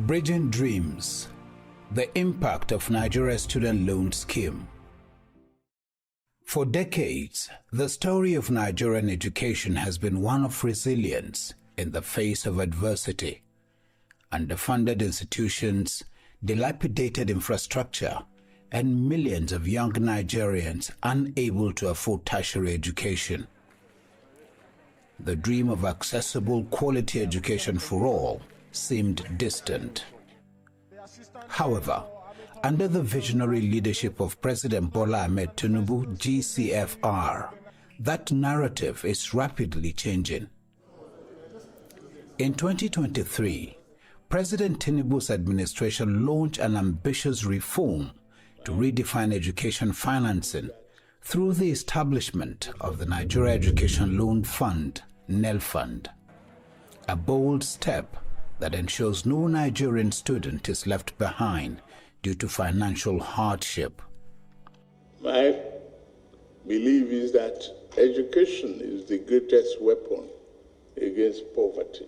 Bridging Dreams, the impact of Nigeria's student loan scheme. For decades, the story of Nigerian education has been one of resilience in the face of adversity. Underfunded institutions, dilapidated infrastructure, and millions of young Nigerians unable to afford tertiary education. The dream of accessible, quality education for all seemed distant. However, under the visionary leadership of President Bola Ahmed Tinubu, GCFR, that narrative is rapidly changing. In 2023, President Tinubu's administration launched an ambitious reform to redefine education financing through the establishment of the Nigeria Education Loan Fund, Nelfund, a bold step that ensures no Nigerian student is left behind due to financial hardship. My belief is that education is the greatest weapon against poverty.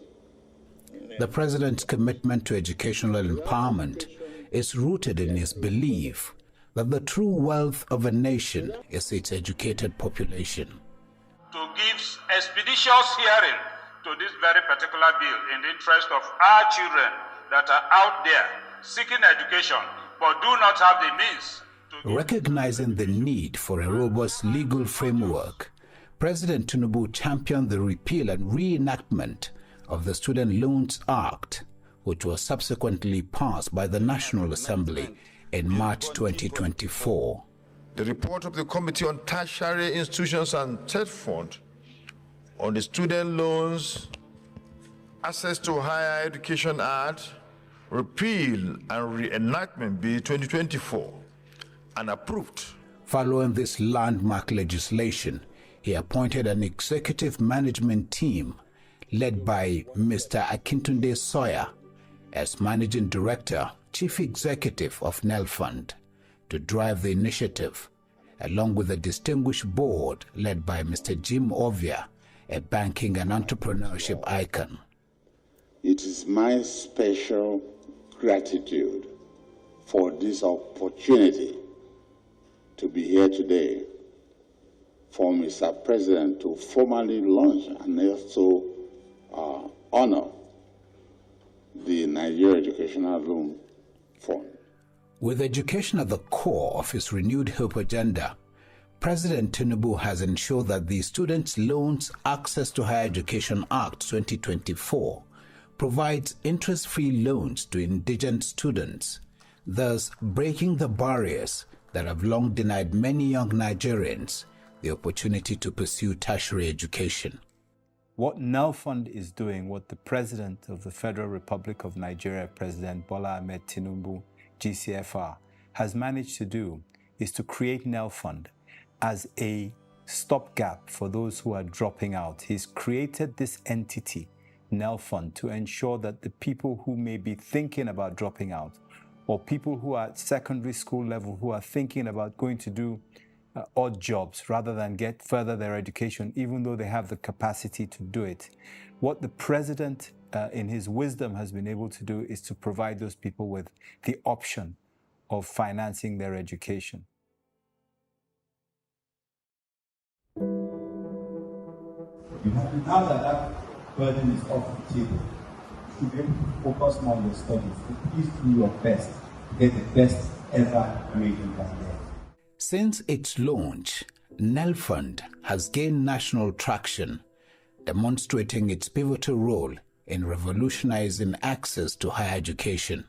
The President's commitment to educational empowerment is rooted in his belief that the true wealth of a nation is its educated population. To give expeditious hearing to this very particular bill in the interest of our children that are out there seeking education but do not have the means to... Recognizing the need for a robust legal framework, President Tinubu championed the repeal and reenactment of the Student Loans Act, which was subsequently passed by the National Assembly in March 2024. The report of the Committee on Tertiary Institutions and TED Fund on the Student Loans, Access to Higher Education Act, Repeal and Reenactment Bill 2024, and approved. Following this landmark legislation, he appointed an executive management team led by Mr. Akintunde Sawyer as Managing Director, Chief Executive of Nelfund, to drive the initiative, along with a distinguished board led by Mr. Jim Ovia, a banking and entrepreneurship icon. It is my special gratitude for this opportunity to be here today, for Mr. President to formally launch and also honor the Nigeria Educational Loan Fund. With education at the core of his renewed hope agenda, President Tinubu has ensured that the Students' Loans Access to Higher Education Act 2024 provides interest-free loans to indigent students, thus breaking the barriers that have long denied many young Nigerians the opportunity to pursue tertiary education. What Nelfund is doing, what the President of the Federal Republic of Nigeria, President Bola Ahmed Tinubu, GCFR, has managed to do is to create Nelfund as a stopgap for those who are dropping out. He's created this entity, Nelfund, to ensure that the people who may be thinking about dropping out, or people who are at secondary school level who are thinking about going to do odd jobs rather than get further their education, even though they have the capacity to do it. What the President, in his wisdom, has been able to do is to provide those people with the option of financing their education. Now that that burden is off the table, you should be able to focus more on your studies. Please do your best to get the best ever grade you can get. Since its launch, Nelfund has gained national traction, demonstrating its pivotal role in revolutionizing access to higher education.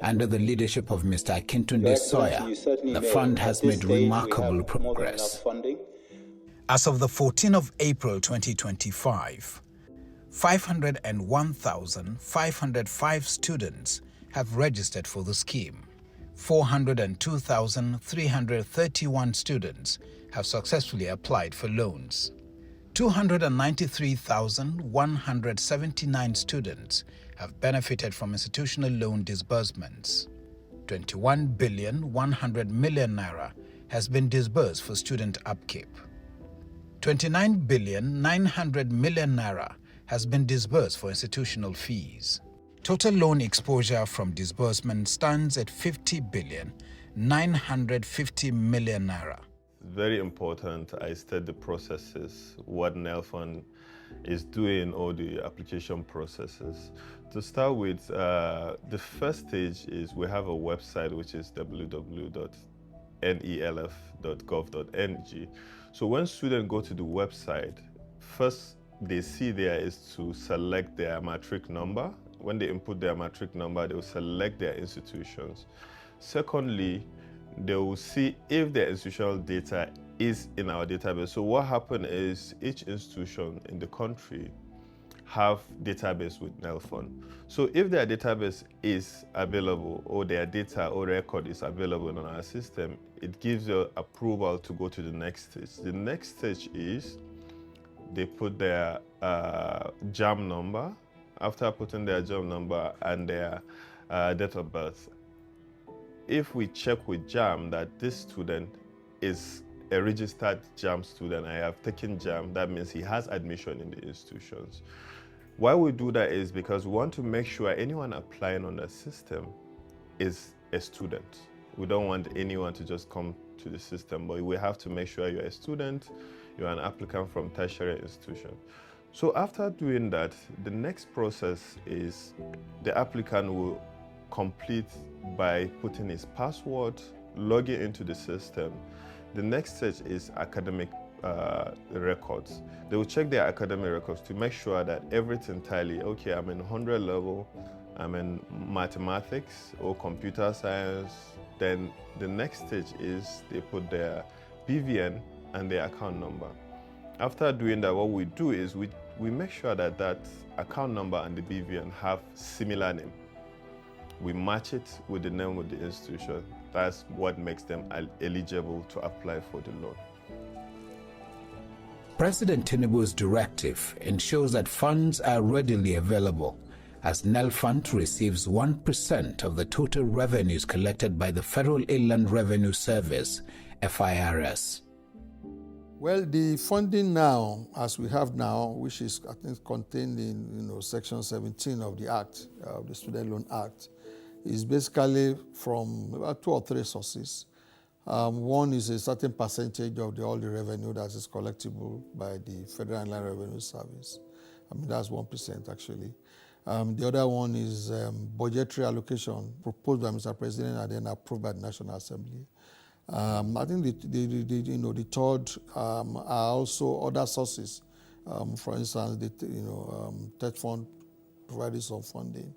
Under the leadership of Mr. Akintunde Sawyer, the fund has made remarkable progress. As of the 14th of April 2025, 501,505 students have registered for the scheme. 402,331 students have successfully applied for loans. 293,179 students have benefited from institutional loan disbursements. 21,100 million naira has been disbursed for student upkeep. 29,900 million naira has been disbursed for institutional fees. Total loan exposure from disbursement stands at 50,950,000,000 naira. Very important, I state the processes, what Nelfund is doing, all the application processes. To start with, the first stage is we have a website which is www.nelf.gov.ng. So when students go to the website, first they see there is to select their matric number. When they input their matric number, they will select their institutions. Secondly, they will see if their institutional data is in our database. So what happened is each institution in the country have database with Nelfund. So if their database is available or their data or record is available on our system, it gives you approval to go to the next stage. The next stage is they put their JAM number. After putting their JAM number and their date of birth, if we check with JAM that this student is a registered JAM student, I have taken JAM, that means he has admission in the institutions. Why we do that is because we want to make sure anyone applying on the system is a student. We don't want anyone to just come to the system, but we have to make sure you're a student, you're an applicant from tertiary institution. So after doing that, the next process is the applicant will complete by putting his password, logging into the system. The next stage is academic records. They will check their academic records to make sure that everything tally, okay, I'm in 100 level, I'm in mathematics or computer science. Then the next stage is they put their BVN and their account number. After doing that, what we do is we make sure that that account number and the BVN have similar name. We match it with the name of the institution. That's what makes them eligible to apply for the loan. President Tinubu's directive ensures that funds are readily available, as Nelfund receives 1% of the total revenues collected by the Federal Inland Revenue Service, FIRS. Well, the funding now, as we have now, which is I think contained in Section 17 of the Act, the Student Loan Act, is basically from about 2 or 3 sources. One is a certain percentage of all the revenue that is collectible by the Federal Inland Revenue Service. I mean, that's 1% actually. The other one is budgetary allocation proposed by Mr. President and then approved by the National Assembly. I think the third are also other sources. For instance, the TED Fund provided some funding.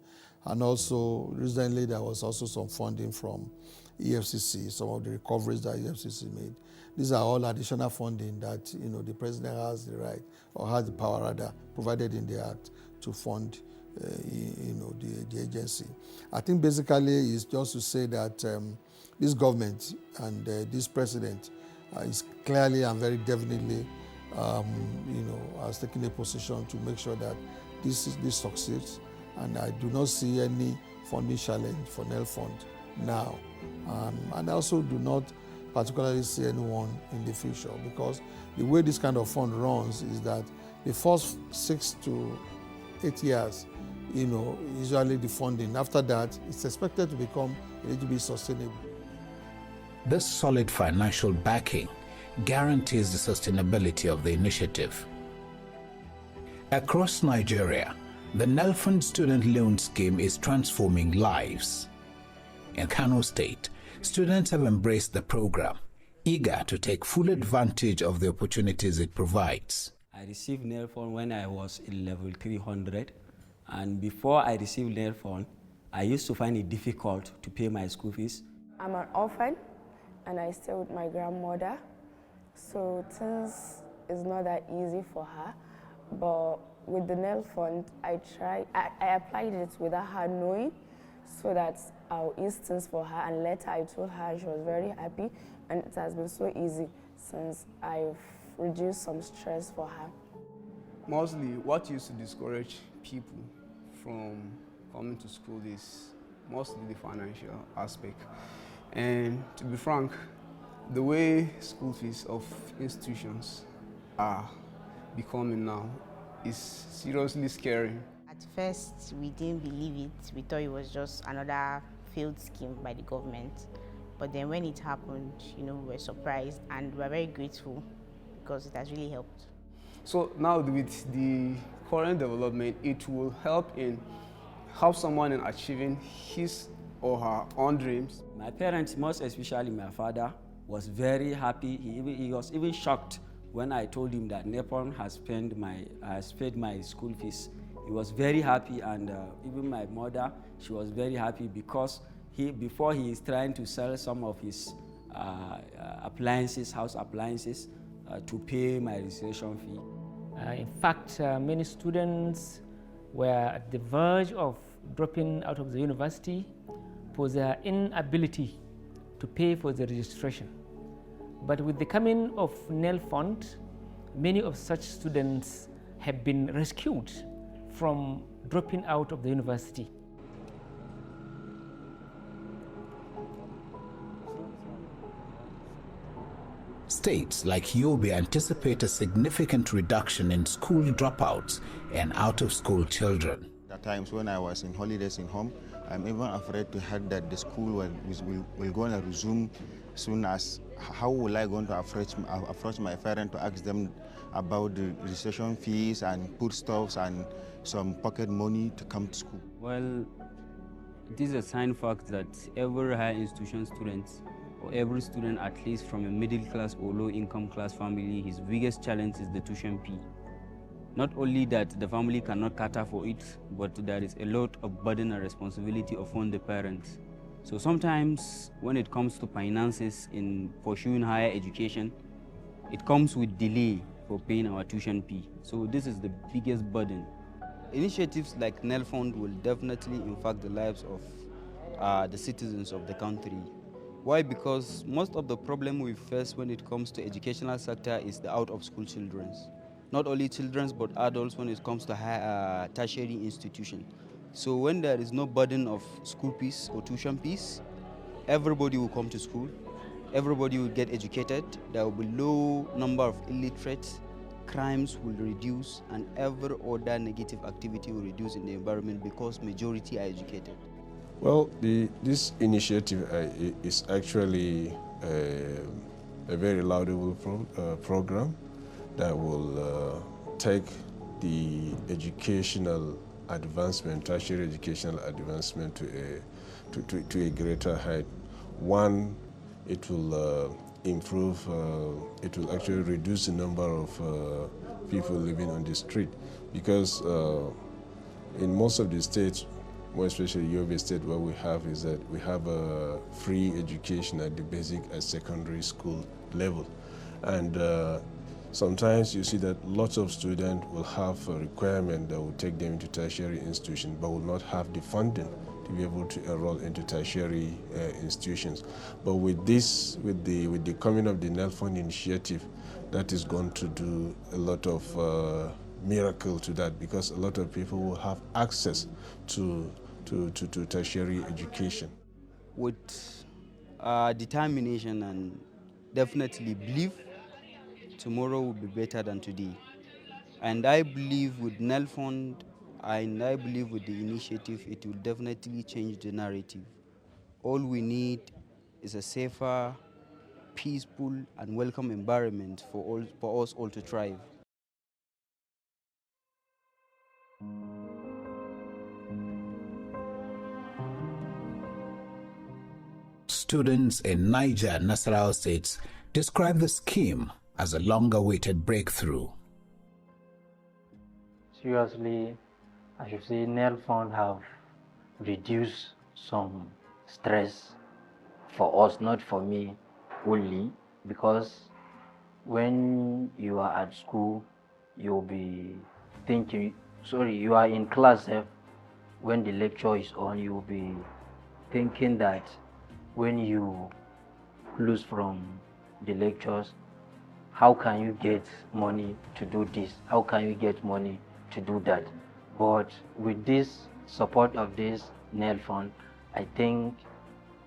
And also, recently there was also some funding from EFCC, some of the recoveries that EFCC made. These are all additional funding that the President has the right, or has the power rather, provided in the Act to fund the agency. I think basically it's just to say that this government and this President is clearly and very definitely has taken a position to make sure that this succeeds. And I do not see any funding challenge for Nelfund now. And I also do not particularly see anyone in the future, because the way this kind of fund runs is that the first 6 to 8 years, usually the funding. After that, it's expected to become a little bit sustainable. This solid financial backing guarantees the sustainability of the initiative. Across Nigeria, the Nelfund Student Loan Scheme is transforming lives. In Kano State, students have embraced the program, eager to take full advantage of the opportunities it provides. I received Nelfund when I was in level 300, and before I received Nelfund, I used to find it difficult to pay my school fees. I'm an orphan, and I stay with my grandmother, so things is not that easy for her, but with the Nelfund, I applied it without her knowing, so that I'll ease things for her, and later I told her, she was very happy, and it has been so easy since I've reduced some stress for her. Mostly, what used to discourage people from coming to school is mostly the financial aspect. And to be frank, the way school fees of institutions are becoming now is seriously scary. At At first, we didn't believe it. We thought it was just another failed scheme by the government. But then when it happened, we were surprised and we're very grateful because it has really helped. So now with the current development, it will help someone in achieving his or her own dreams. My parents, most especially my father, was very happy. He was even shocked when I told him that Nepal has paid my school fees. He was very happy, and even my mother, she was very happy because before he is trying to sell some of his appliances, house appliances, to pay my registration fee. In fact, many students were at the verge of dropping out of the university for their inability to pay for the registration. But with the coming of Nelfund, many of such students have been rescued from dropping out of the university. States like Yobe anticipate a significant reduction in school dropouts and out-of-school children. At times when I was in holidays in home, I'm even afraid to hear that the school will go and resume soon as. How will I go to approach my parents to ask them about the registration fees and foodstuffs and some pocket money to come to school? Well, it is a sign fact that every higher institution student or every student, at least from a middle class or low income class family, his biggest challenge is the tuition fee. Not only that the family cannot cater for it, but there is a lot of burden and responsibility upon the parents. So sometimes when it comes to finances in pursuing higher education, it comes with delay for paying our tuition fee. So this is the biggest burden. Initiatives like Nelfund will definitely impact the lives of the citizens of the country. Why? Because most of the problem we face when it comes to educational sector is the out-of-school children. Not only children, but adults when it comes to tertiary institution. So when there is no burden of school fees or tuition fees, everybody will come to school, everybody will get educated, there will be low number of illiterates, crimes will reduce, and every other negative activity will reduce in the environment because majority are educated. Well, this initiative is actually a very laudable program that will take the educational advancement, tertiary educational advancement to a greater height. One, it will improve, it will actually reduce the number of people living on the street, because in most of the states, more especially Yobe State, what we have is that we have a free education at the basic and secondary school level. And sometimes you see that lots of students will have a requirement that will take them into tertiary institutions, but will not have the funding to be able to enroll into tertiary institutions. But with this, with the coming of the Nelfund initiative, that is going to do a lot of miracle to that, because a lot of people will have access to tertiary education. With determination and definitely belief, tomorrow will be better than today. And I believe with Nelfund, and I believe with the initiative, it will definitely change the narrative. All we need is a safer, peaceful, and welcome environment for us all to thrive. Students in Niger and Nasarawa states describe the scheme as a long-awaited breakthrough. Seriously, I should say Nelfund have reduced some stress for us, not for me only, because when you are at school, you'll be thinking, you are in class, when the lecture is on, you'll be thinking that when you lose from the lectures, how can you get money to do this? How can you get money to do that? But with this support of this Nelfund, I think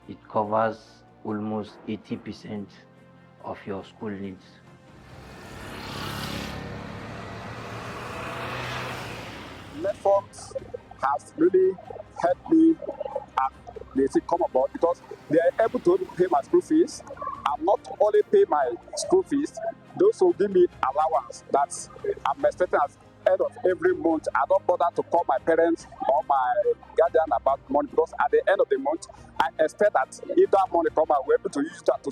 it covers almost 80% of your school needs. Nelfund has really helped me and they say come about because they are able to pay my school fees and not only pay my school fees, they also give me allowance that I'm expecting at the end of every month. I don't bother to call my parents or my guardian about money because at the end of the month, I expect that if that money come, I will be able to use that to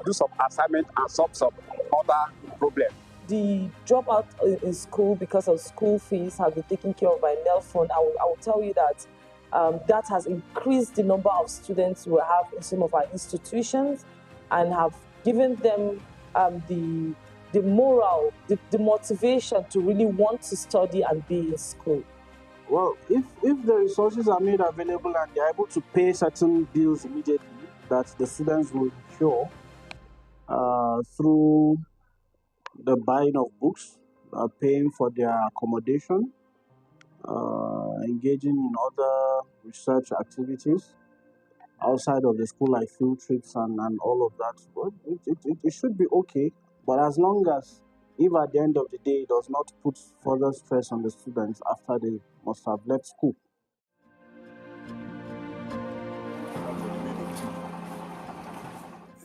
do some assignment and solve some other problem. The dropout in school because of school fees have been taken care of by Nelfund. I will tell you that that has increased the number of students we have in some of our institutions and have given them the moral, the motivation to really want to study and be in school. Well, if the resources are made available and they're able to pay certain bills immediately that the students will incur through the buying of books, paying for their accommodation, engaging in other research activities outside of the school like field trips and all of that, well, it should be okay. But as long as, if at the end of the day, it does not put further stress on the students after they must have left school.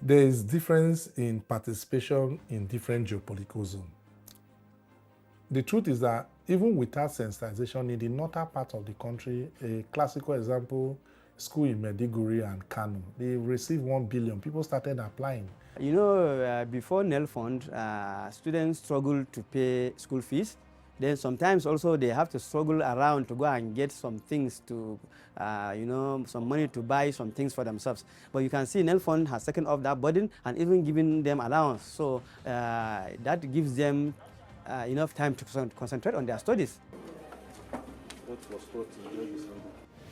There is difference in participation in different geopolitical zones. The truth is that even without sensitization in the northern part of the country, a classical example, school in Maiduguri and Kano, they received 1 billion. People started applying. You know, before Nelfund, students struggle to pay school fees. Then sometimes also they have to struggle around to go and get some things to, you know, some money to buy some things for themselves. But you can see Nelfund has taken off that burden and even given them allowance. So that gives them enough time to concentrate on their studies.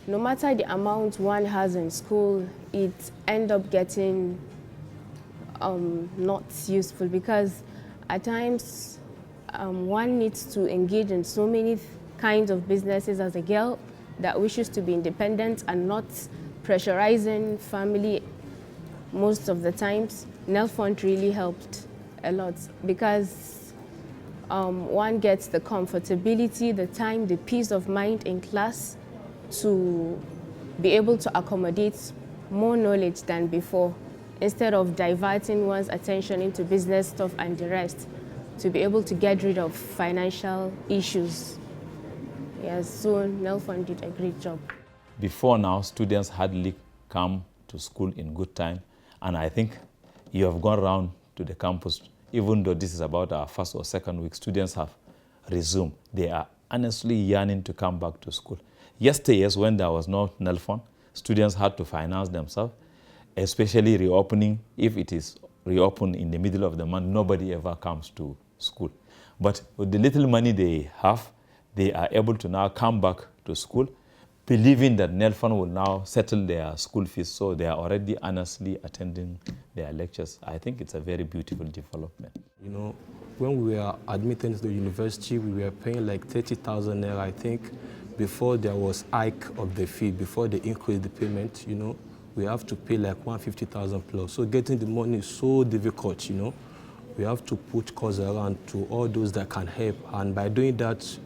No matter the amount one has in school, it ends up getting not useful because at times one needs to engage in so many kinds of businesses as a girl that wishes to be independent and not pressurizing family most of the times. Nelfund really helped a lot because one gets the comfortability, the time, the peace of mind in class to be able to accommodate more knowledge than before, instead of diverting one's attention into business stuff and the rest, to be able to get rid of financial issues. Yes, so Nelfund did a great job. Before now, students hardly come to school in good time, and I think you have gone around to the campus, even though this is about our first or second week, students have resumed. They are honestly yearning to come back to school. Yesterday, when there was no Nelfund, students had to finance themselves, especially reopening. If it is reopened in the middle of the month, nobody ever comes to school. But with the little money they have, they are able to now come back to school, believing that Nelfund will now settle their school fees, so they are already honestly attending their lectures. I think it's a very beautiful development. You know, when we were admitted to the university, we were paying like 30,000 naira, I think, before there was hike of the fee, before they increased the payment, you know. We have to pay like 150,000 plus. So getting the money is so difficult, you know. We have to put calls around to all those that can help. And by doing that,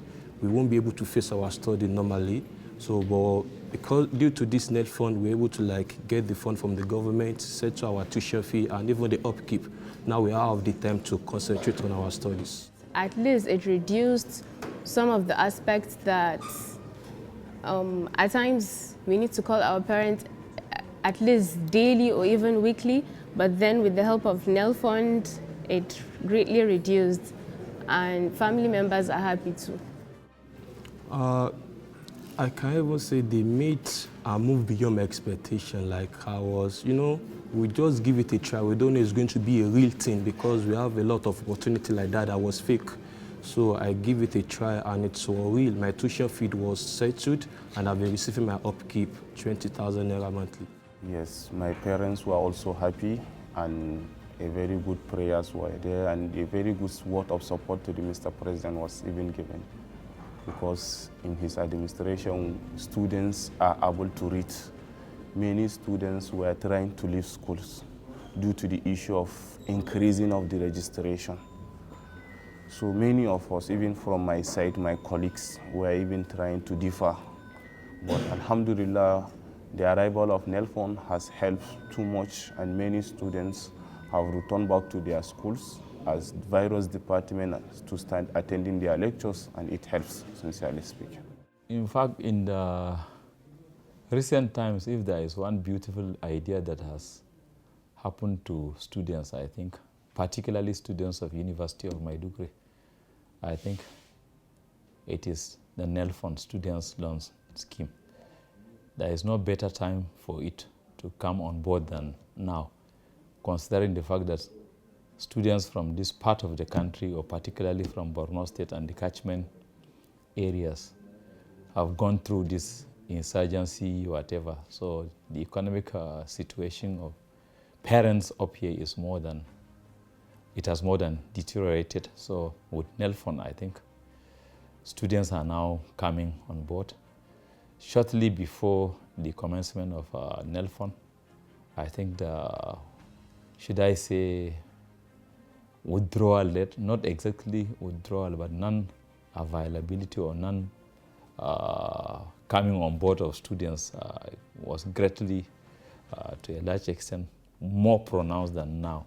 we won't be able to face our study normally. So, but because due to this Nelfund, we're able to like get the fund from the government, settle our tuition fee, and even the upkeep. Now we have the time to concentrate on our studies. At least it reduced some of the aspects that at times we need to call our parents at least daily or even weekly, but then with the help of Nelfund, it greatly reduced, and family members are happy too. I can even say they made a move beyond my expectation. Like I was, you know, we just give it a try. We don't know it's going to be a real thing because we have a lot of opportunity like that was fake. So I give it a try and it's real. My tuition fee was settled and I've been receiving my upkeep, 20,000 naira monthly. Yes, my parents were also happy and a very good prayers were there and a very good word of support to the Mr. President was even given. Because in his administration, students are able to read. Many students were trying to leave schools due to the issue of increasing of the registration. So many of us, even from my side, my colleagues, were even trying to differ. But Alhamdulillah, the arrival of Nelfund has helped too much, and many students have returned back to their schools as various departments to start attending their lectures, and it helps, sincerely speaking. In fact, in the recent times, if there is one beautiful idea that has happened to students, I think, particularly students of University of Maiduguri, I think it is the Nelfund Students' Loans Scheme. There is no better time for it to come on board than now, considering the fact that students from this part of the country, or particularly from Borno State and the catchment areas, have gone through this insurgency, whatever. So the economic situation of parents up here is it has more than deteriorated. So with Nelfund, I think students are now coming on board. Shortly before the commencement of Nelfund, I think should I say, withdrawal rate, not exactly withdrawal, but non-availability or coming on board of students was greatly, to a large extent, more pronounced than now.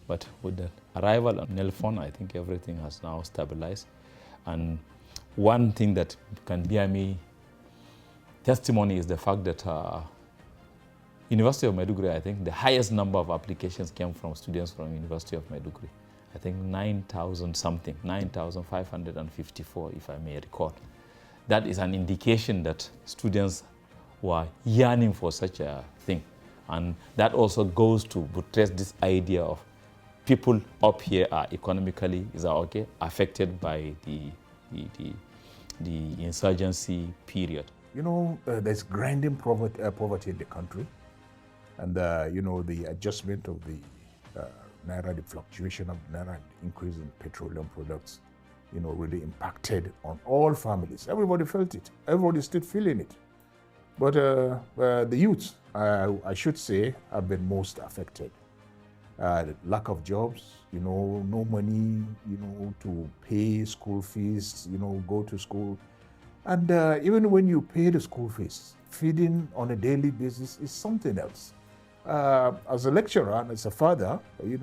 But with the arrival of Nelfund, I think everything has now stabilized. And one thing that can bear me testimony is the fact that University of Maiduguri, I think the highest number of applications came from students from University of Maiduguri. I think 9,000 something, 9,554 if I may recall. That is an indication that students were yearning for such a thing. And that also goes to buttress this idea of people up here are economically, affected by the insurgency period. You know, there's grinding poverty in the country. And, the adjustment of the Naira, the fluctuation of Naira and the increase in petroleum products, really impacted on all families. Everybody felt it. Everybody's still feeling it. But the youth, I should say, have been most affected. Lack of jobs, no money, to pay school fees, go to school. And even when you pay the school fees, feeding on a daily basis is something else. As a lecturer and as a father, we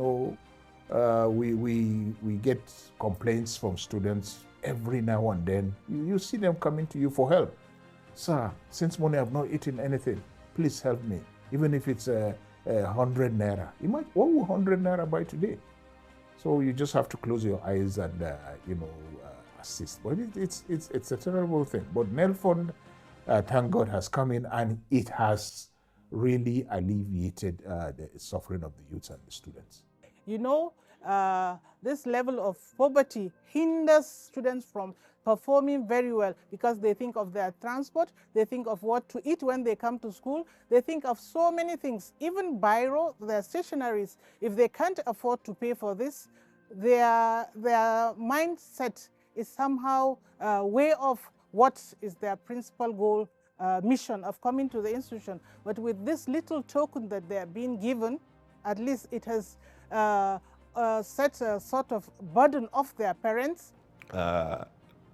get complaints from students every now and then. You see them coming to you for help. Sir, since morning I've not eaten anything, please help me. Even if it's 100 naira. What will 100 naira buy today? So you just have to close your eyes and, assist. But it's a terrible thing. But Nelfund, thank God, has come in, and it has really alleviated the suffering of the youth and the students. This level of poverty hinders students from performing very well because they think of their transport, they think of what to eat when they come to school, they think of so many things, even biro, their stationaries. If they can't afford to pay for this, their mindset is somehow way off what is their principal goal, mission of coming to the institution. But with this little token that they are being given, at least it has set a sort of burden off their parents.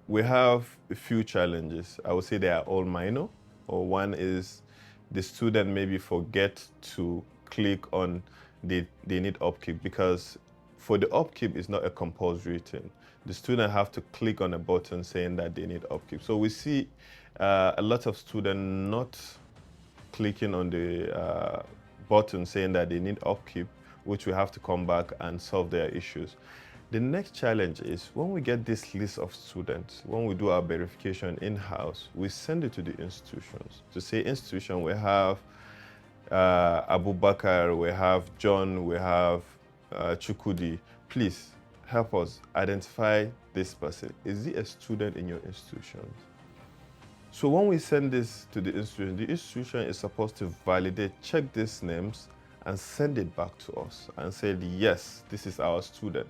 We have a few challenges. I would say they are all minor. Or one is the student maybe forget to click on they need upkeep, because for the upkeep it's not a compulsory thing. The student have to click on a button saying that they need upkeep. So we see a lot of students not clicking on the button saying that they need upkeep, which we have to come back and solve their issues. The next challenge is when we get this list of students, when we do our verification in-house, we send it to the institutions to say, institution, we have Abu Bakar, we have John, we have Chukudi. Please help us identify this person. Is he a student in your institution? So when we send this to the institution is supposed to validate, check these names, and send it back to us and say, yes, this is our student.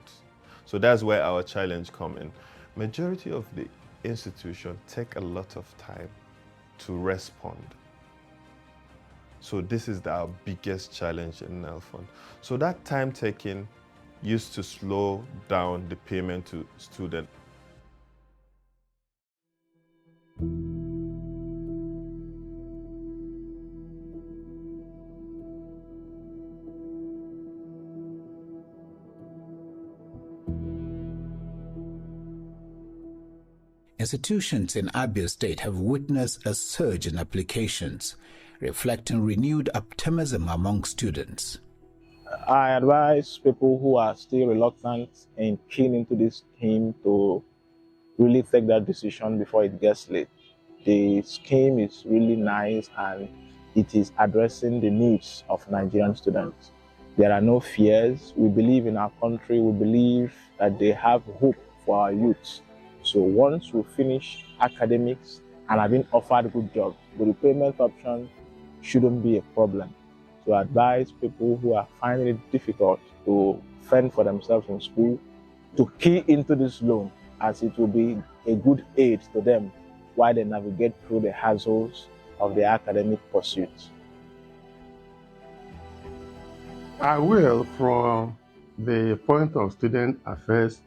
So that's where our challenge comes in. Majority of the institutions take a lot of time to respond. So this is our biggest challenge in Nelfund. So that time taking used to slow down the payment to students. Institutions in Abia State have witnessed a surge in applications, reflecting renewed optimism among students. I advise people who are still reluctant and keen into this scheme to really take that decision before it gets late. The scheme is really nice and it is addressing the needs of Nigerian students. There are no fears. We believe in our country. We believe that they have hope for our youth. So once we finish academics and have been offered a good job, the repayment option shouldn't be a problem. To advise people who are finding it difficult to fend for themselves in school to key into this loan, as it will be a good aid to them while they navigate through the hassles of their academic pursuits. I will, from the point of student affairs,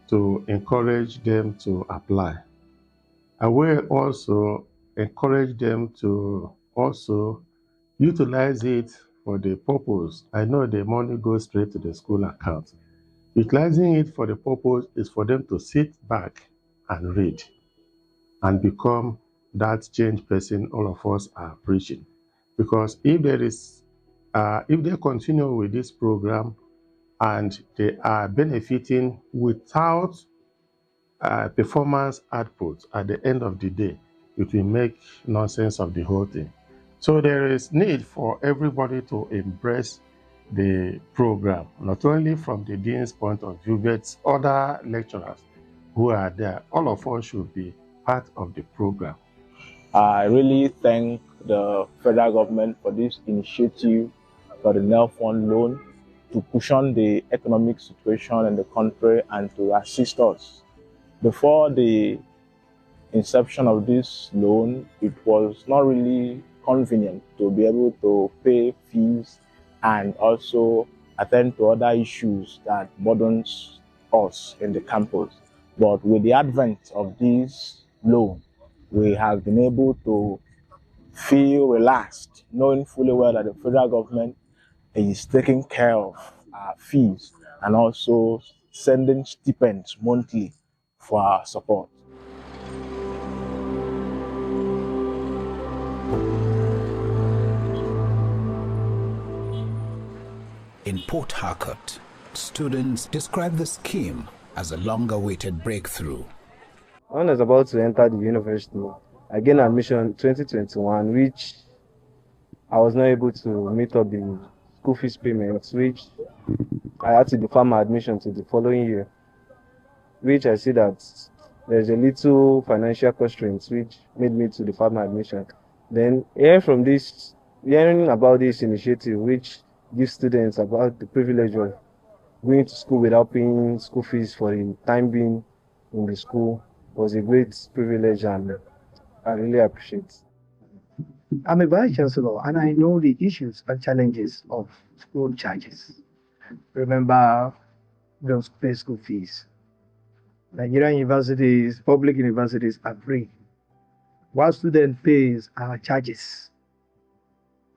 to encourage them to apply. I will also encourage them to also utilize it for the purpose. I know the money goes straight to the school account. Utilizing it for the purpose is for them to sit back and read and become that change person all of us are preaching. Because if they continue with this program and they are benefiting without performance output at the end of the day, it will make nonsense of the whole thing. So there is need for everybody to embrace the program, not only from the dean's point of view, but other lecturers who are there. All of us should be part of the program. I really thank the federal government for this initiative for the Nelfund loan to cushion the economic situation in the country and to assist us. Before the inception of this loan, it was not really convenient to be able to pay fees and also attend to other issues that burdens us in the campus. But with the advent of this loan, we have been able to feel relaxed, knowing fully well that the federal government is taking care of our fees and also sending stipends monthly for our support. In Port Harcourt, students describe the scheme as a long-awaited breakthrough. When I was about to enter the university, I gained admission 2021, which I was not able to meet up the school fees payments, which I had to defer my admission to the following year, which I see that there's a little financial constraints which made me to defer my admission. Then hearing about this initiative, which gives students about the privilege of going to school without paying school fees for the time being in the school, was a great privilege, and I really appreciate it. I'm a vice chancellor and I know the issues and challenges of school charges. Remember, don't pay school fees. Nigerian universities, public universities are free. While student pays our charges,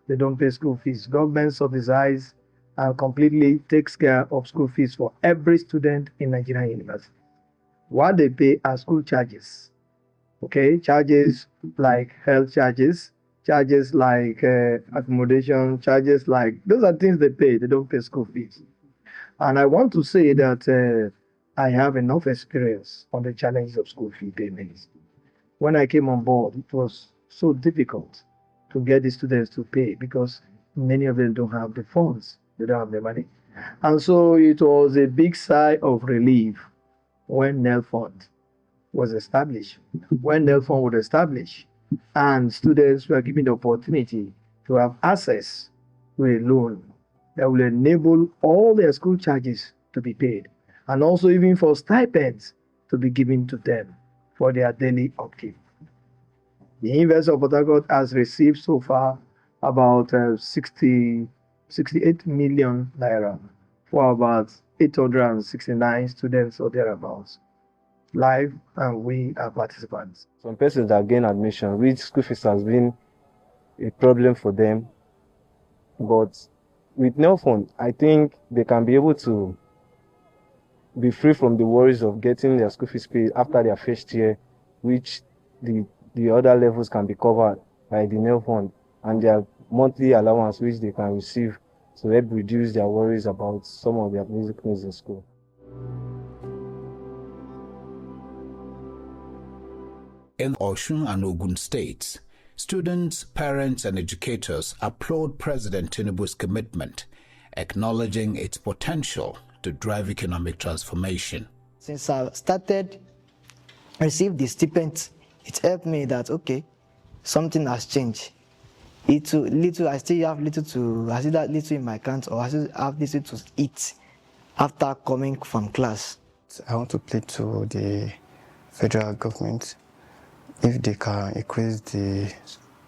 they don't pay school fees. Government subsidizes and completely takes care of school fees for every student in Nigerian university. What they pay are school charges. Okay, charges like health charges, charges like accommodation, charges like, those are things they pay. They don't pay school fees. And I want to say that I have enough experience on the challenges of school fee payments. When I came on board, it was so difficult to get the students to pay because many of them don't have the funds, they don't have the money. And so it was a big sigh of relief when Nelfund was established. When Nelfund was established and students were given the opportunity to have access to a loan that will enable all their school charges to be paid, and also even for stipends to be given to them for their daily upkeep. The University of Port Harcourt has received so far about 68 million naira for about 869 students or thereabouts, live, and we are participants. Some persons that gain admission, which school fees has been a problem for them, but with Nelfund, I think they can be able to be free from the worries of getting their school fees paid after their first year, which the other levels can be covered by the Nelfund, and their monthly allowance which they can receive to help reduce their worries about some of their basic needs in school. In Osun and Ogun states, students, parents, and educators applaud President Tinubu's commitment, acknowledging its potential to drive economic transformation. Since I started received the stipend, it helped me that okay, something has changed. I still have little in my account, or I still have little to eat after coming from class. I want to plead to the federal government if they can increase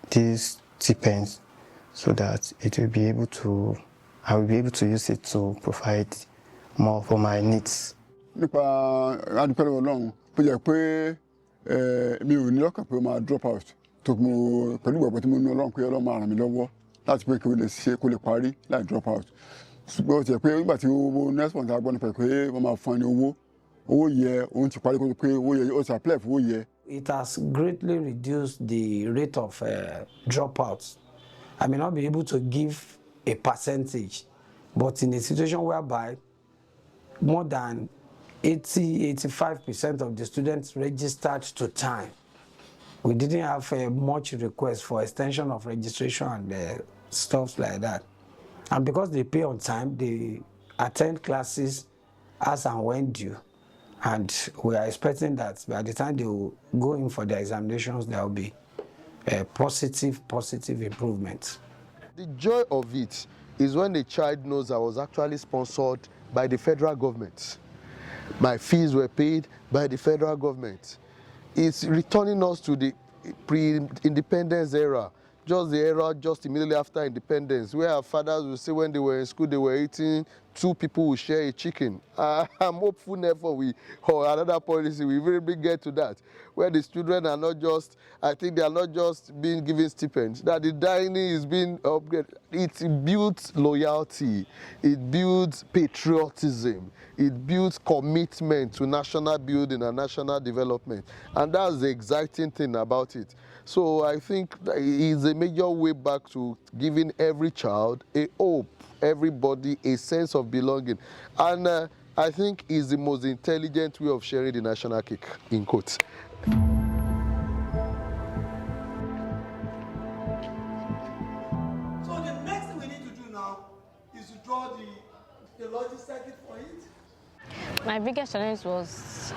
these stipends so that it will be able to, I will be able to use it to provide more for my needs. Nípa adúpẹ́ Ọlọ́run bó jẹ́ pé mi ò ní lọ́kàn pé máa drop out tó mo pẹ̀lú ìgbàgbọ́ tí mo ní Ọlọ́run pé Ọlọ́run máa ràn mí lọ́wọ́ láti pé kí o lè ṣe kó lè parí láì drop out. Ṣùgbọ́n ó ti jẹ́ pé nígbà tí owó Nelfund agbọ́n nípa pé wọ́n máa fún ẹni owó yẹ òun ti parí kó tó pé owó yẹ ó ti apply fún owó yẹ. It has greatly reduced the rate of dropouts. I may not be able to give a percentage, but in a situation whereby more than 80–85% of the students registered to time, we didn't have much request for extension of registration and stuff like that. And because they pay on time, they attend classes as and when due. And we are expecting that by the time they will go in for their examinations, there will be a positive improvement. The joy of it is when the child knows I was actually sponsored by the federal government. My fees were paid by the federal government. It's returning us to the pre-independence era, just the era just immediately after independence, where our fathers will say when they were in school, they were eating, 2 people will share a chicken. I'm hopeful never or another policy, we really get to that, where the children are not just, I think they are not just being given stipends, that the dining is being upgraded. It builds loyalty, it builds patriotism, it builds commitment to national building and national development. And that's the exciting thing about it. So I think that it's a major way back to giving every child a hope, everybody a sense of belonging. And I think it's the most intelligent way of sharing the national cake, in quotes. So the next thing we need to do now is to draw the logic circuit for it. My biggest challenge was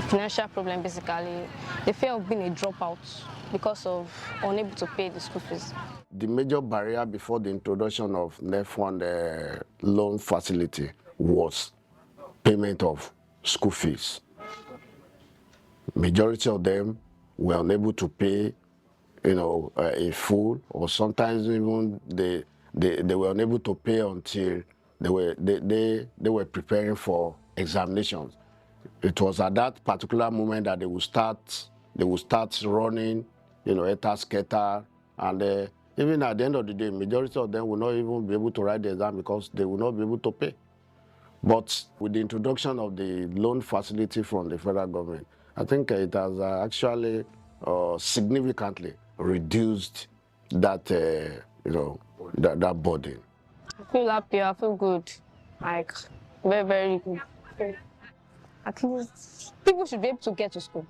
financial problem, basically. The fear of being a dropout because of unable to pay the school fees. The major barrier before the introduction of Nelfund loan facility was payment of school fees. Majority of them were unable to pay, in full, or sometimes even they were unable to pay until they were preparing for examinations. It was at that particular moment that they would start running, scatter, and even at the end of the day, majority of them will not even be able to write the exam because they will not be able to pay. But with the introduction of the loan facility from the federal government, I think it has actually significantly reduced that, that burden. I feel happy, I feel good, like very, very good. At least people should be able to get to school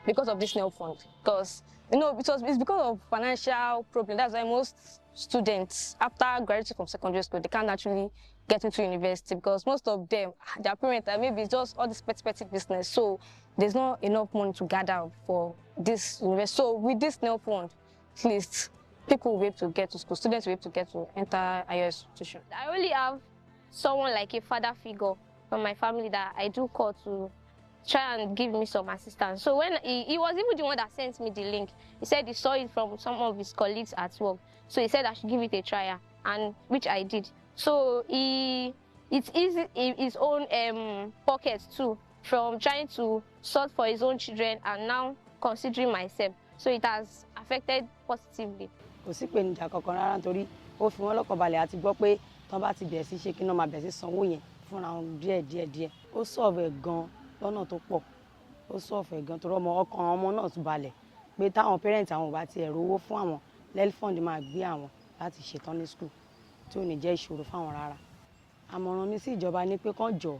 because of this Nelfund. Because it's because of financial problem. That's why most students, after graduating from secondary school, they can't actually get into university because most of them, their parents, maybe it's just all this petty business. So there's not enough money to gather for this university. So with this Nelfund, at least people will be able to get to school. Students will be able to get to enter higher institution. I really have someone like a father figure from my family that I do call to try and give me some assistance. So when he was even the one that sent me the link, he said he saw it from some of his colleagues at work. So he said I should give it a try, and which I did. So he it's easy in his own pocket too, from trying to sort for his own children and now considering myself. So it has affected positively. Kò sí ìpèníjà kankan rárá nítorí ó fi wọ́n lọ́kàn balẹ̀ àti gbọ́ pé tán bá ti bẹ̀rẹ̀ sí ṣe kí wọ́n máa bẹ̀rẹ̀ sí sanwó yẹn fúnra wọn díẹ̀. Ó solve gan lọ́nà tó pọ̀. Ó solve gan torí ọkàn ọmọ náà tún balẹ̀ pé táwọn parents àwọn ò bá ti ẹ̀rọ owó fún àwọn Nelfund máa gbé àwọn láti ṣetán ní school tí ò ní jẹ́ ìṣòro fáwọn rárá. Àmọ̀ràn mi sí ìjọba ni pé kán jọ̀ọ́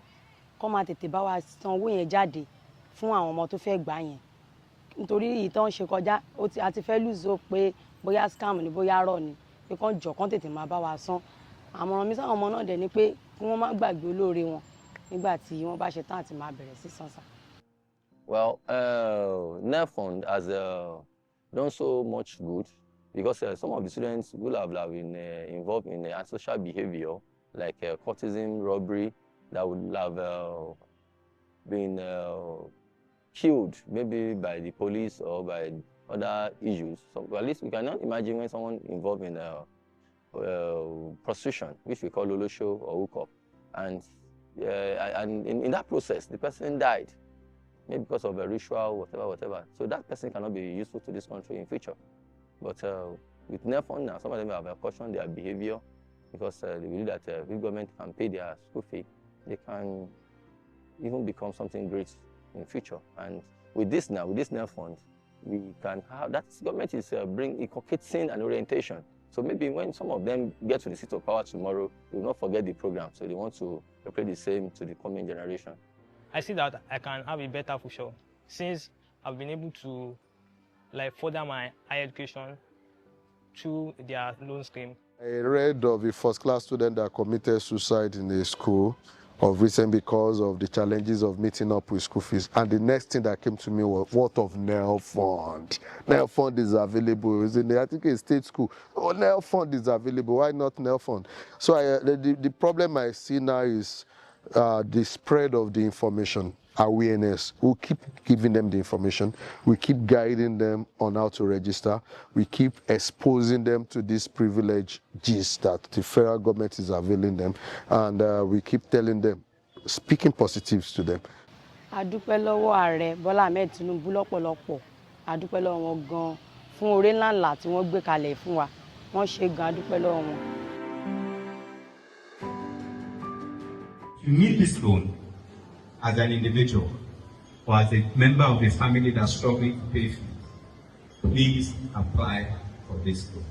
kán máa tètè bá wa san owó yẹn jáde fún àwọn ọmọ tó fẹ́ gbà yẹn nítorí èyí tó ń ṣe kọjá a ti fẹ́ lose hope pé bóyá scam ni bóyá rọ̀ ni pé kán jọ̀ọ́ kán tètè máa bá wa san. Àmọ̀ràn mi sáwọn ọmọ náà dẹ̀ ni pé kí wọ́n má gbàgbé olóore wọn nígbà tí wọ́n bá ṣe tán àti máa bẹ̀rẹ̀ sí san. Well, Nelfund has done so much good because some of the students will have been involved in antisocial behavior like courtesan, robbery, that would have been killed maybe by the police or by other issues. So at least we cannot imagine when someone involved in prostitution, which we call lolosho or hookup, and in that process, the person died, maybe because of a ritual, whatever. So that person cannot be useful to this country in future. But with Nelfund now, some of them have cautioned their behavior because they believe that if government can pay their school fee, they can even become something great in future. And with this now, with this Nelfund, we can have that government is inculcating an orientation. So maybe when some of them get to the seat of power tomorrow, they will not forget the program. So they want to play the same to the coming generation. I see that I can have a better future since I've been able to further my higher education through their loan scheme. I read of a first-class student that committed suicide in a school of recent because of the challenges of meeting up with school fees. And the next thing that came to me was, what of Nelfund? Nelfund is available. It's in I think a state school. Oh, Nelfund is available. Why not Nelfund? So the problem I see now is the spread of the information, awareness. We'll keep giving them the information. We keep guiding them on how to register. We keep exposing them to this privilege gist that the federal government is availing them. And we keep telling them, speaking positives to them. A dúpẹ́ lọ́wọ́ Ààrẹ Bọ́lá Ahmed Tinubu lọ́pọ̀lọpọ̀. A dúpẹ́ lọ́wọ́ wọn gan fún oore ńláńlá tí wọ́n gbé kalẹ̀ fún wa. Wọ́n ṣe gan, a dúpẹ́ lọ́wọ́ wọn. You need this loan as an individual or as a member of a family that's struggling to pay fees. Please apply for this loan.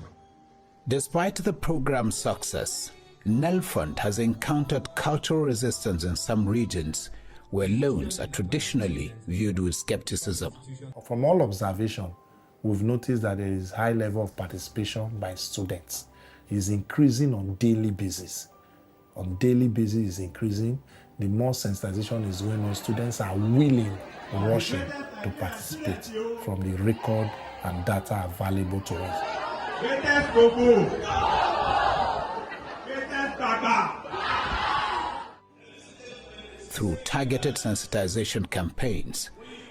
Despite the program's success, Nelfund has encountered cultural resistance in some regions where loans are traditionally viewed with skepticism. From all observation, we've noticed that there is high level of participation by students. It's increasing on daily basis. On daily basis is increasing. The more sensitization is going on, students are willing, rushing to participate from the record and data available to us. Through targeted sensitization campaigns,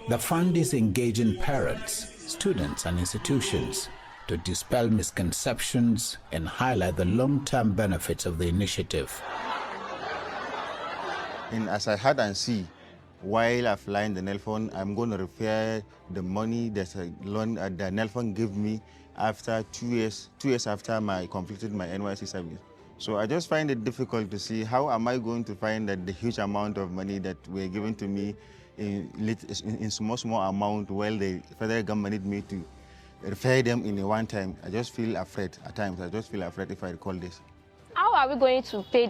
the fund is engaging parents, students, and institutions to dispel misconceptions and highlight the long-term benefits of the initiative. And as I had and see, while applying the Nelfund, I'm going to refer the money that the Nelfund gave me after 2 years after I completed my NYSC service. So I just find it difficult to see how am I going to find that the huge amount of money that were given to me in small amount while the federal government need me to refer them in a one time. I just feel afraid at times. I just feel afraid if I recall this. How are we going to pay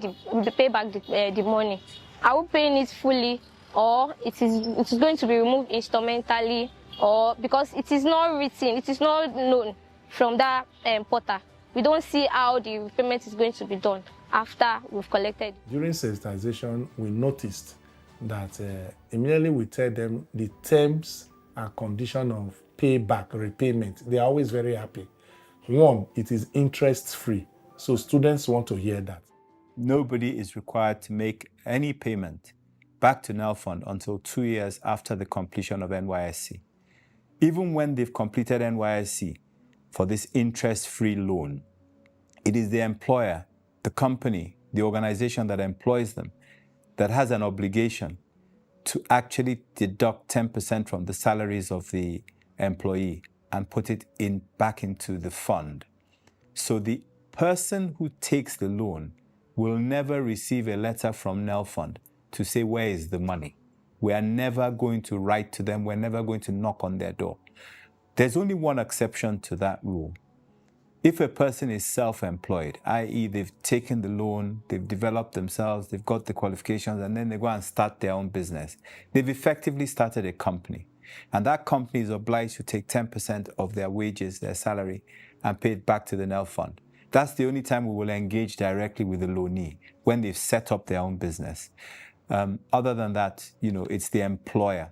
back the money? Are we paying it fully, or it is going to be removed instrumentally, or because it is not written, it is not known from that portal. We don't see how the payment is going to be done after we've collected. During sensitization, we noticed that immediately we tell them the terms and condition of payback, repayment, they're always very happy. One, it is interest-free, so students want to hear that. Nobody is required to make any payment back to Nelfund until 2 years after the completion of NYSC. Even when they've completed NYSC for this interest-free loan, it is the employer, the company, the organization that employs them, that has an obligation to actually deduct 10% from the salaries of the employee and put it back into the fund. So the person who takes the loan will never receive a letter from Nelfund to say, where is the money? We are never going to write to them. We're never going to knock on their door. There's only one exception to that rule. If a person is self-employed, i.e. they've taken the loan, they've developed themselves, they've got the qualifications, and then they go and start their own business, they've effectively started a company. And that company is obliged to take 10% of their wages, their salary, and pay it back to the Nelfund. That's the only time we will engage directly with the loanee, when they've set up their own business. Other than that, it's the employer.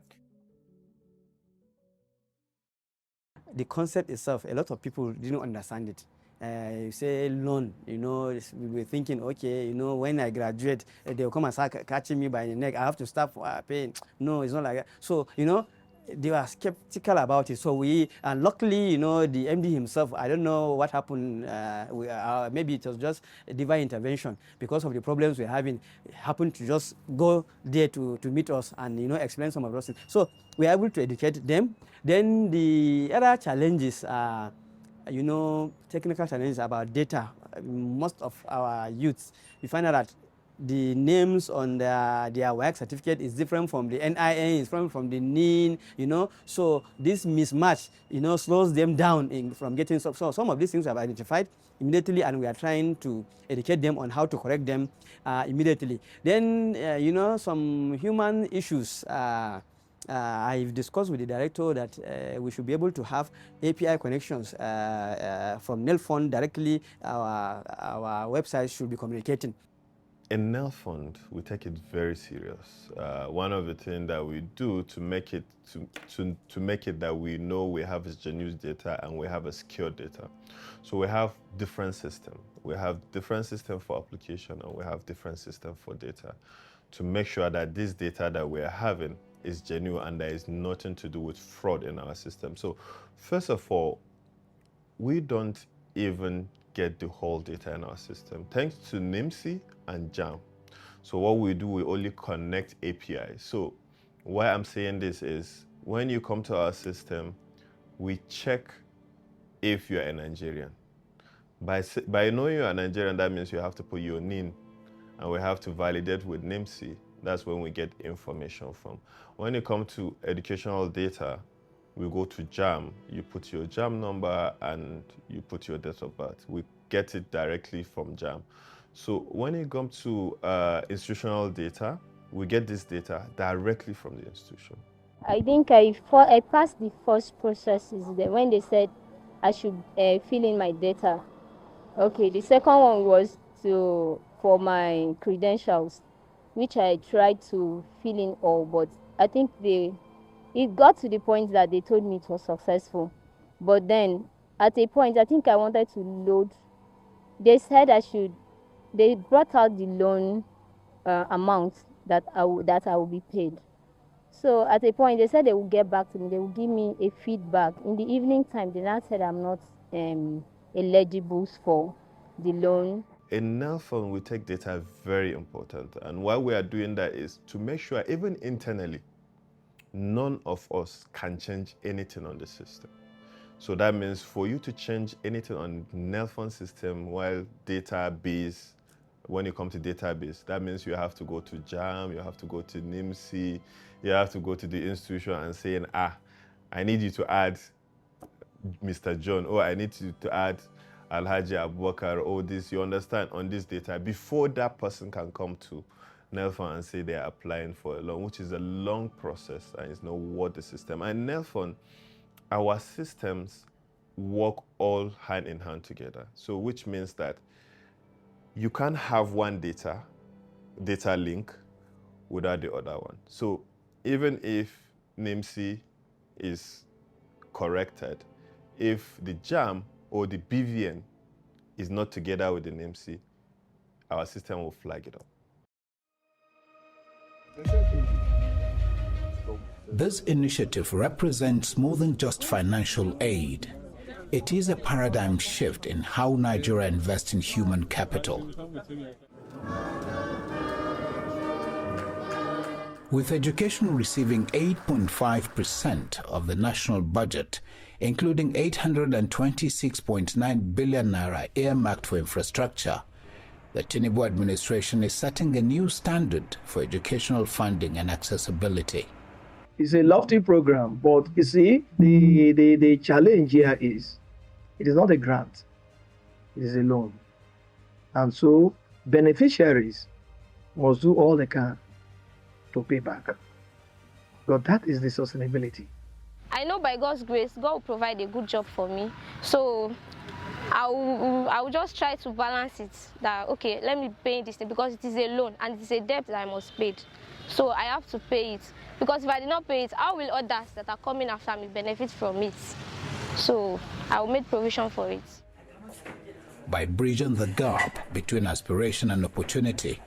The concept itself, a lot of people didn't understand it. You say loan, we were thinking, okay, when I graduate, they'll come and start catching me by the neck. I have to start paying. No, it's not like that. So, they were skeptical about it. So and luckily, the MD himself, I don't know what happened. Maybe it was just a divine intervention because of the problems we're having. He happened to just go there to meet us and, explain some of those things. So we're able to educate them. Then the other challenges are, technical challenges about data. Most of our youths, we find out that the names on their work certificate is different from the NIN, is different from the NIN, So this mismatch, slows them down from getting stuff. So some of these things we have identified immediately, and we are trying to educate them on how to correct them immediately. Then, some human issues. I've discussed with the director that we should be able to have API connections from Nelfund directly. Our website should be communicating. In Nelfund, we take it very serious. One of the things that we do to make it that we know we have is genuine data and we have a secure data. So we have different systems. We have different system for application and we have different system for data to make sure that this data that we are having is genuine and there is nothing to do with fraud in our system. So first of all, we don't even get the whole data in our system, thanks to NIMC and JAM. So what we do, we only connect APIs. So why I'm saying this is, when you come to our system, we check if you're a Nigerian. By knowing you're a Nigerian, that means you have to put your NIN, and we have to validate with NIMC. That's when we get information from. When you come to educational data, we go to JAM, you put your JAM number and you put your date of birth. We get it directly from JAM. So when you come to institutional data, we get this data directly from the institution. I think I passed the first processes when they said I should fill in my data. Okay, the second one was for my credentials, which I tried to fill in all, but I think it got to the point that they told me it was successful. But then at a point, I think I wanted to load. They said they brought out the loan amount that I will be paid. So at a point, they said they will get back to me. They will give me a feedback. In the evening time, they now said I'm not eligible for the loan. In Nelfund, we take data very important. And why we are doing that is to make sure, even internally, none of us can change anything on the system. So that means for you to change anything on Nelfund system while database, when you come to database, that means you have to go to JAM, you have to go to NIMC, you have to go to the institution and saying, I need you to add Mr. John, or I need you to add Alhaji Abubakar, or this, you understand, on this data, before that person can come to Nelfund and say they're applying for a loan, which is a long process and it's not worth the system. And Nelfund, our systems work all hand in hand together. So which means that you can't have one data link without the other one. So even if NIMC is corrected, if the JAM or the BVN is not together with the NIMC, our system will flag it up. This initiative represents more than just financial aid. It is a paradigm shift in how Nigeria invests in human capital. With education receiving 8.5% of the national budget, including 826.9 billion naira earmarked for infrastructure, the Tinubu administration is setting a new standard for educational funding and accessibility. It's a lofty program, but you see, the challenge here is, it is not a grant, it is a loan. And so beneficiaries must do all they can to pay back. But that is the sustainability. I know by God's grace, God will provide a good job for me. So I will just try to balance it, that okay, let me pay this thing, because it is a loan and it is a debt that I must pay. So I have to pay it, because if I did not pay it, how will others that are coming after me benefit from it? So I will make provision for it. By bridging the gap between aspiration and opportunity,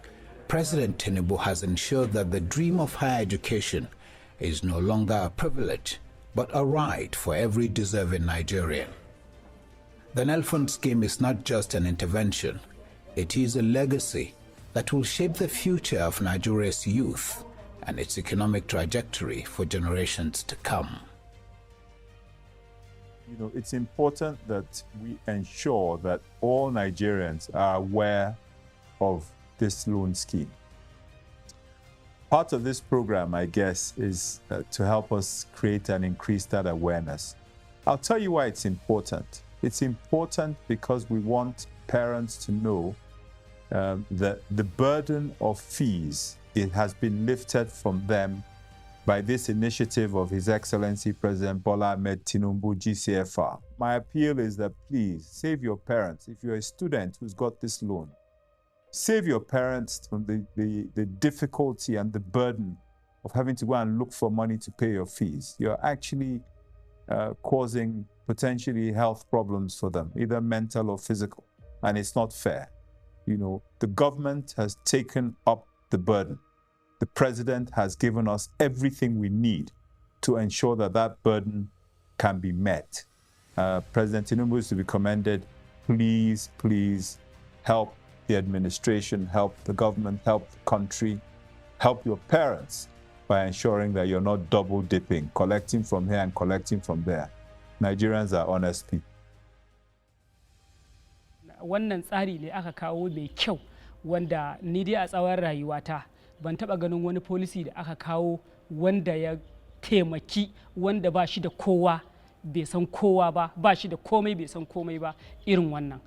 President Tinubu has ensured that the dream of higher education is no longer a privilege, but a right for every deserving Nigerian. The Nelfund scheme is not just an intervention, it is a legacy that will shape the future of Nigeria's youth and its economic trajectory for generations to come. You know, it's important that we ensure that all Nigerians are aware of this loan scheme. Part of this program, I guess, is to help us create and increase that awareness. I'll tell you why it's important. It's important because we want parents to know that the burden of fees, it has been lifted from them by this initiative of His Excellency President Bola Ahmed Tinubu, GCFR. My appeal is that please save your parents. If you're a student who's got this loan, save your parents from the difficulty and the burden of having to go and look for money to pay your fees. You're actually causing potentially health problems for them, either mental or physical, and it's not fair. You know, the government has taken up the burden. The president has given us everything we need to ensure that that burden can be met. President Tinubu is to be commended. Please, please help the administration, help the government, help the country, help your parents by ensuring that you're not double dipping, collecting from here and collecting from there. Nigerians are honest people. Wannan tsari ne aka kawo mai kyau wanda ni dai a tsawon rayuwata ban taba ganin wani policy da aka kawo wanda ya taimaki wanda ba shi da kowa bai san kowa ba, ba shi da komai bai san komai ba irin wannan.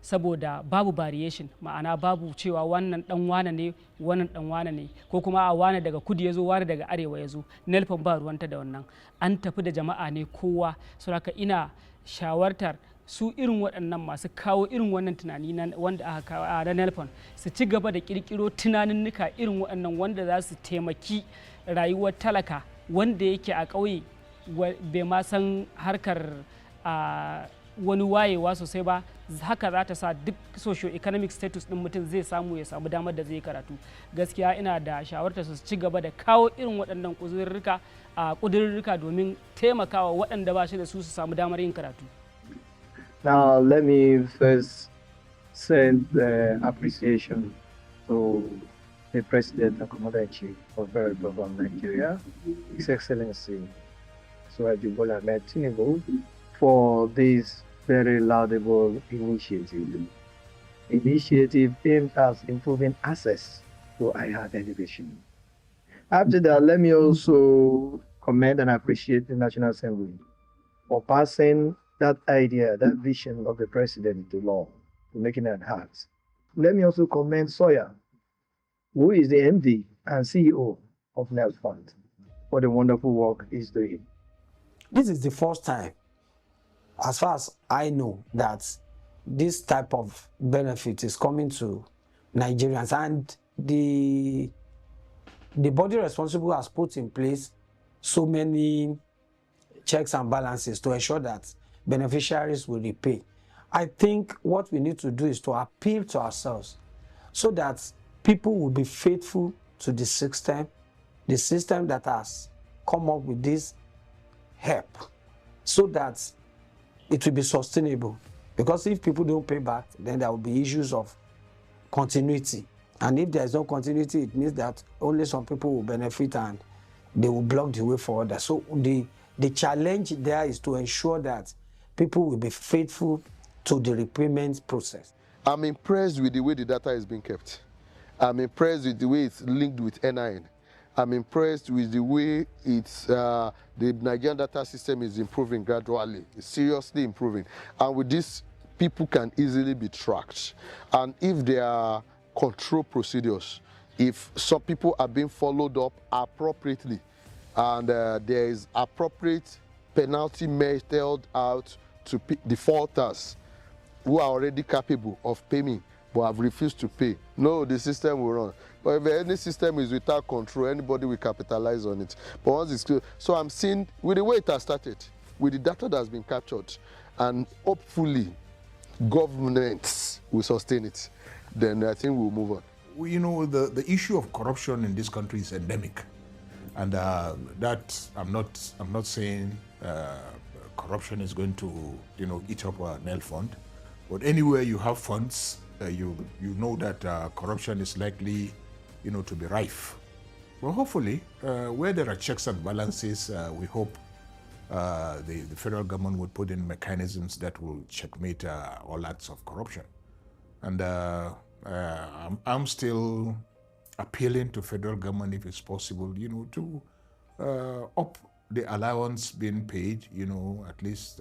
Saboda babu variation, ma'ana babu cewa wannan dan wane ne wannan dan wane ne, ko kuma a wane daga kudu yazo wane daga arewa yazo. Nelfund ba ruwanta da wannan, an tafi da jama'a ne kowa. Saboda ina shawartar su irin waɗannan masu kawo irin wannan tunani wanda aka kawo a Nelfund su ci gaba da kirkiro tunaninnika irin waɗannan wanda za su taimaki rayuwar talaka wanda yake a ƙauye bai ma san harkar wani wayewa sosai ba. Haka za ta sa duk socio-economic status ɗin mutum zai samu ya samu damar da zai karatu. Gaskiya ina da shawartar su ci gaba da kawo irin waɗannan ƙudurruka domin taimakawa waɗanda ba shi da su samu damar yin karatu. Now, let me first send appreciation to the President and Commander-in-Chief of the Republic of Nigeria, His Excellency Bola Ahmed Tinubu, for this very laudable initiative aimed at improving access to higher education. After that, let me also commend and appreciate the National Assembly for passing that idea, that vision of the President to law, to making it hard. Let me also commend Sawyer, who is the MD and CEO of Nelfund, for the wonderful work he's doing. This is the first time, as far as I know, that this type of benefit is coming to Nigerians, and the body responsible has put in place so many checks and balances to ensure that beneficiaries will repay. I think what we need to do is to appeal to ourselves so that people will be faithful to the system that has come up with this help, so that it will be sustainable. Because if people don't pay back, then there will be issues of continuity. And if there's no continuity, it means that only some people will benefit and they will block the way for others. So the challenge there is to ensure that people will be faithful to the repayment process. I'm impressed with the way the data is being kept. I'm impressed with the way it's linked with NIN. I'm impressed with the way the Nigerian data system is improving gradually. It's seriously improving. And with this, people can easily be tracked. And if there are control procedures, if some people are being followed up appropriately, and there is appropriate penalty meted out to defaulters who are already capable of paying but have refused to pay, no, the system will run. But if any system is without control, anybody will capitalize on it. But once it's clear, so I'm seeing with the way it has started, with the data that has been captured, and hopefully governments will sustain it, then I think we'll move on. You know, the issue of corruption in this country is endemic, and that I'm not saying corruption is going to eat up our Nelfund, but anywhere you have funds, you know that corruption is likely to be rife. Well, hopefully, where there are checks and balances, we hope the federal government would put in mechanisms that will checkmate all acts of corruption. And I'm still appealing to federal government, if it's possible, to up the allowance being paid, at least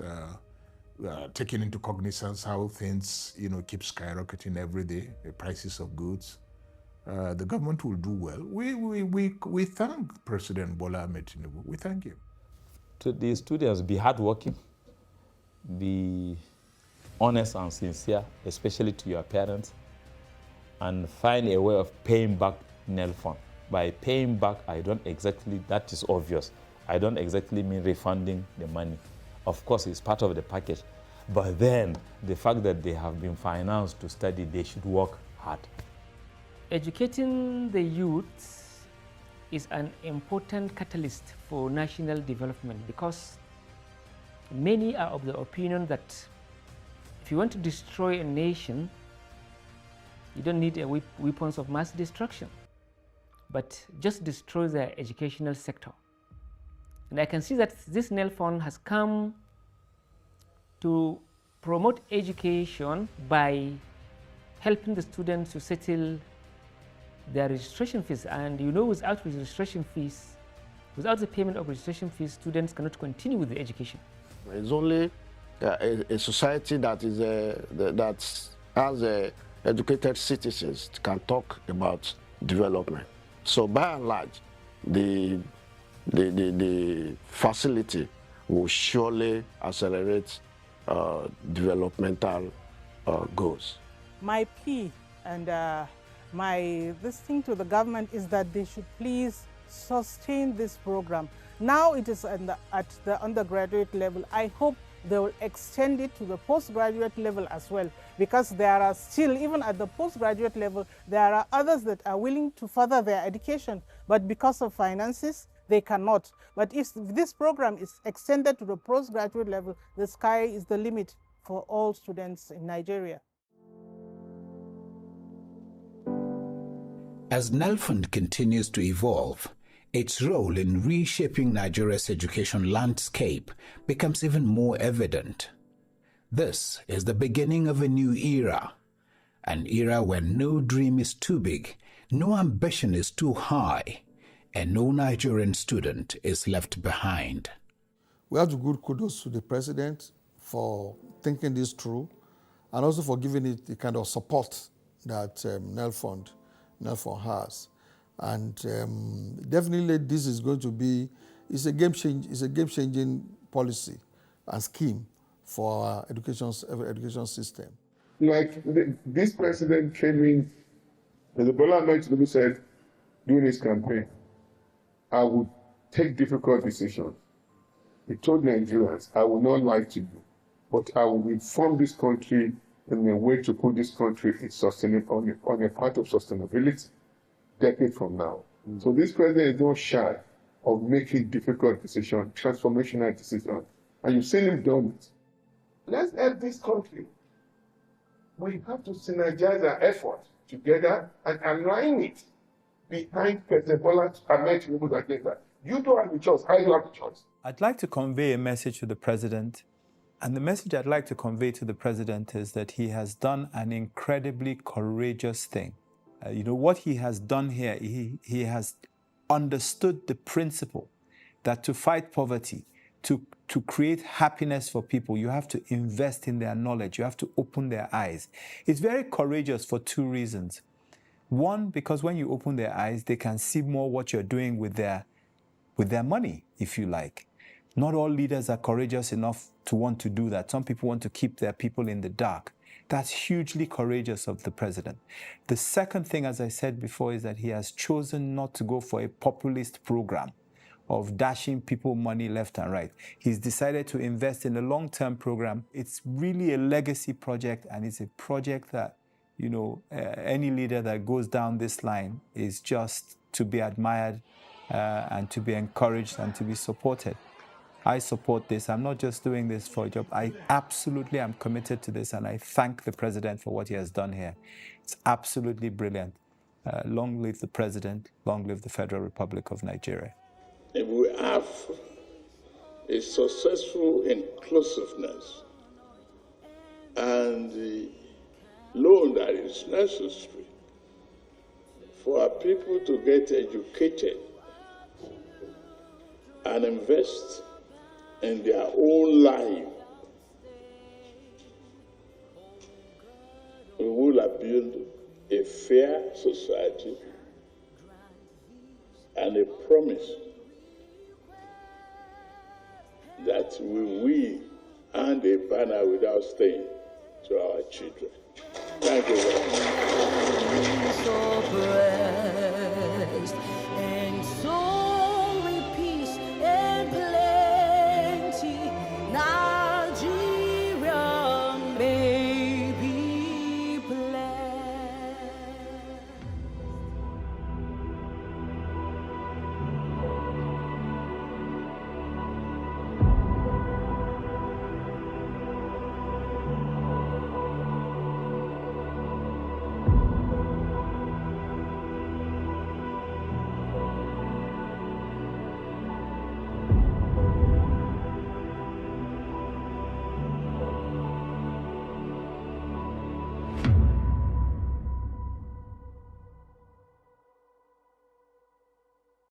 taking into cognizance how things, keep skyrocketing every day, the prices of goods. The government will do well. We thank President Bola Ahmed Tinubu. We thank him. To the students, be hardworking, be honest and sincere, especially to your parents, and find a way of paying back Nelfund. By paying back, that is obvious. I don't exactly mean refunding the money. Of course, it's part of the package. But then, the fact that they have been financed to study, they should work hard. Educating the youth is an important catalyst for national development, because many are of the opinion that if you want to destroy a nation, you don't need weapons of mass destruction, but just destroy the educational sector. And I can see that this Nelfund has come to promote education by helping the students to settle their registration fees. And without registration fees, without the payment of registration fees, students cannot continue with the education. It's only a society that has educated citizens can talk about development. So by and large, the facility will surely accelerate developmental goals. My plea and this thing to the government is that they should please sustain this program. Now it is at the undergraduate level. I hope they will extend it to the postgraduate level as well, because there are still, even at the postgraduate level, there are others that are willing to further their education, but because of finances, they cannot. But if this program is extended to the postgraduate level, the sky is the limit for all students in Nigeria. As Nelfund continues to evolve, its role in reshaping Nigeria's education landscape becomes even more evident. This is the beginning of a new era, an era where no dream is too big, no ambition is too high, and no Nigerian student is left behind. We have to give kudos to the president for thinking this through, and also for giving it the kind of support that Nelfund has. And definitely this is going to be, it's a game-changing policy and scheme for our education system. Like this president came in, the Bola Ahmed Tinubu said during his campaign, I would take difficult decisions. He told Nigerians, I will not lie to you, but I will reform this country in a way to put this country on a path of sustainability decade from now. So this president is not shy of making difficult decisions, transformational decisions. And you've seen him done it. Let's help this country. We have to synergize our efforts together and align it behind President Bola Ahmed Tinubu's agenda. You don't have a choice. I don't have a choice. I'd like to convey a message to the president. And the message I'd like to convey to the president is that he has done an incredibly courageous thing. What he has done here, he has understood the principle that to fight poverty, to create happiness for people, you have to invest in their knowledge. You have to open their eyes. It's very courageous for two reasons. One, because when you open their eyes, they can see more what you're doing with their money, if you like. Not all leaders are courageous enough to want to do that. Some people want to keep their people in the dark. That's hugely courageous of the president. The second thing, as I said before, is that he has chosen not to go for a populist program of dashing people money left and right. He's decided to invest in a long-term program. It's really a legacy project, and it's a project that, any leader that goes down this line is just to be admired and to be encouraged and to be supported. I support this. I'm not just doing this for a job. I absolutely am committed to this, and I thank the president for what he has done here. It's absolutely brilliant. Long live the president. Long live the Federal Republic of Nigeria. If we have a successful inclusiveness and the loan that is necessary for our people to get educated and invest in their own life, we will have built a fair society and a promise that we hand a banner without stain to our children. Thank you very much.